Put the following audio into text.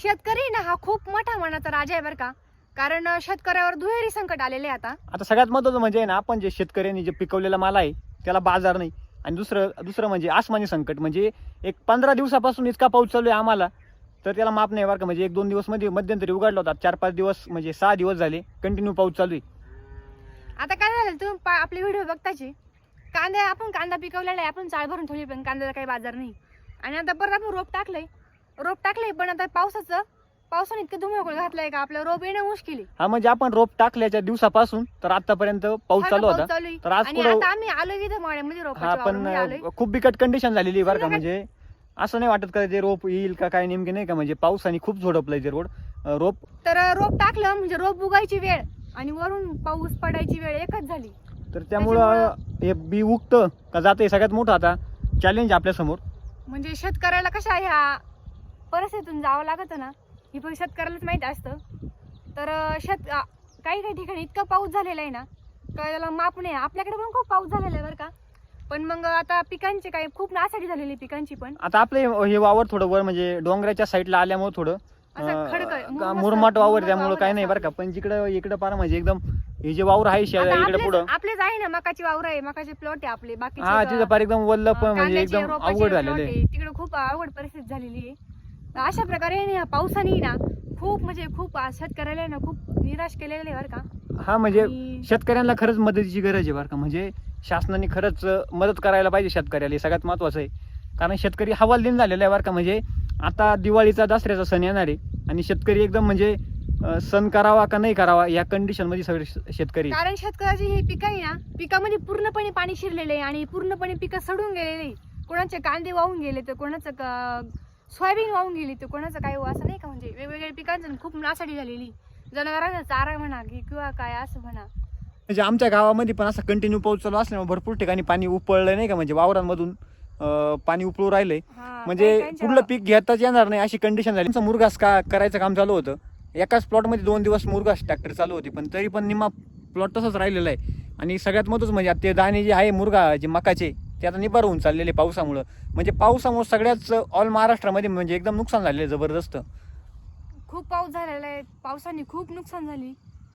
शेतकरी ना हा खूप मोठा मनाचा राजा आहे बरं का. कारण शेतकऱ्यावर दुहेरी संकट आलेले आहे आता सगळ्यात महत्त्वाचं म्हणजे ना, आपण जे शेतकऱ्यांनी जे पिकवलेला माल आहे त्याला बाजार नाही. आणि दुसरं म्हणजे आसमानी संकट, म्हणजे एक 15 दिवसापासून इतका पाऊस चालू आहे आम्हाला, तर त्याला माप नाही बरं का. म्हणजे 1-2 दिवस मध्ये मध्यंतरी उघडला होता, 4-5 दिवस म्हणजे 6 दिवस झाले कंटिन्यू पाऊस चालू आहे. आता काय झालं, तुम्ही आपले व्हिडिओ बघताचे आपण कांदा पिकवलेला आहे, आपण चाळ भरून ठेवली, पण कांद्याला काही बाजार नाही. आणि आता परत आपण रोप टाकलंय पण आता पावसाने इतकं धुमाकूळ घातलाय का आपलं रोप येणं मुश्किल आहे. हा म्हणजे आपण रोप टाकल्याच्या दिवसापासून तर आतापर्यंत पाऊस चालू होता. तर आज आता आम्ही आलोय इथं मळ्यामध्ये रोपाच्या वावरामध्ये आलोय. खूप बिकट कंडिशन झालेली बरं का. म्हणजे असं नाही वाटत का ते रोप येईल का काय नेमके, नाही का. म्हणजे पावसाने खूप झोडपलंय ते रोप. तर रोप टाकलं म्हणजे रोप उगायची वेळ आणि वरून पाऊस पडायची वेळ एकच झाली. तर त्यामुळं हे बी उगतं का जाते सगळ्यात मोठं आता चॅलेंज आपल्या समोर. म्हणजे शेतकऱ्याला कशा ह्या परिस्थितीतून जावं लागतं ना, हे पण शेतकऱ्यालाच माहित असतं. तर काही ठिकाणी इतका पाऊस झालेला आहे ना का त्याला माप नाही. आपल्याकडे पण खूप पाऊस झालेला आहे बरं का. पण मग आता पिकांची काही खूप नासाडी झालेली पिकांची पण. आता आपले हे वावर थोडं वर म्हणजे डोंगराच्या साईडला आल्यामुळे थोडं मुरमाट वावर, त्यामुळे काय नाही बरं का. पण इकडं पार म्हणजे एकदम हे जे वावर आहे इकडे पुढं आपलेच आहे ना, मकाची वावर आहे, मकाचे प्लॉट आहे आपले. बाकी हा तिथं पार एकदम वल्ल पण म्हणजे एकदम अवघड झालेलं आहे. तिकडे खूप अवघड परिस्थिती झालेली आहे. अशा प्रकारे पावसाने ना खूप शेतकऱ्याला ना खूप निराश केलेलं आहे बरं का. हा म्हणजे शेतकऱ्यांना खरंच मदतीची गरज आहे बरं का. म्हणजे शासनाने खरंच मदत करायला पाहिजे शेतकऱ्याला, हे सगळ्यात महत्वाचं आहे. कारण शेतकरी हवालदिन झालेला आहे बरं का. म्हणजे आता दिवाळीचा दसऱ्याचा सण येणार आहे आणि शेतकरी एकदम म्हणजे सण करावा का नाही करावा या कंडिशन मध्ये सगळे शेतकरी. कारण शेतकऱ्याची ही पिकं आहे ना, पिकामध्ये पूर्णपणे पाणी शिरलेले आहे आणि पूर्णपणे पिकं सडून गेलेले. कोणाचे कांदे वाहून गेले तर कोणाचं सोयाबीन वाहून गेली तर कोणाचं काय असं नाही का. म्हणजे वेगवेगळ्या पिकांचं खूप नासाडी झालेली. जनावरांचा चारा म्हणा किंवा काय असं म्हणा. म्हणजे आमच्या गावामध्ये पण असं कंटिन्यू पाऊस चालू असल्यामुळे भरपूर ठिकाणी पाणी उपळलंय नाही का. म्हणजे वावरांमधून पाणी उपळू राहिलंय. म्हणजे कुठलं पीक घेताच येणार नाही अशी कंडिशन झाली. मुरघास करायचं काम चालू होतं. एकाच प्लॉटमध्ये 2 दिवस मुरघास ट्रॅक्टर चालू होती, पण तरी पण निम्मा प्लॉट तसंच राहिलेला आहे. आणि सगळ्यात महत्त्वाचं म्हणजे ते दाणे जे आहे जे मकाचे ते आता निबार होऊन चाललेले पावसामुळं. म्हणजे पावसामुळे सगळ्याच ऑल महाराष्ट्रामध्ये म्हणजे एकदम नुकसान झालेलं आहे जबरदस्त. खूप पाऊस झालेला आहे, पावसाने खूप नुकसान झाली.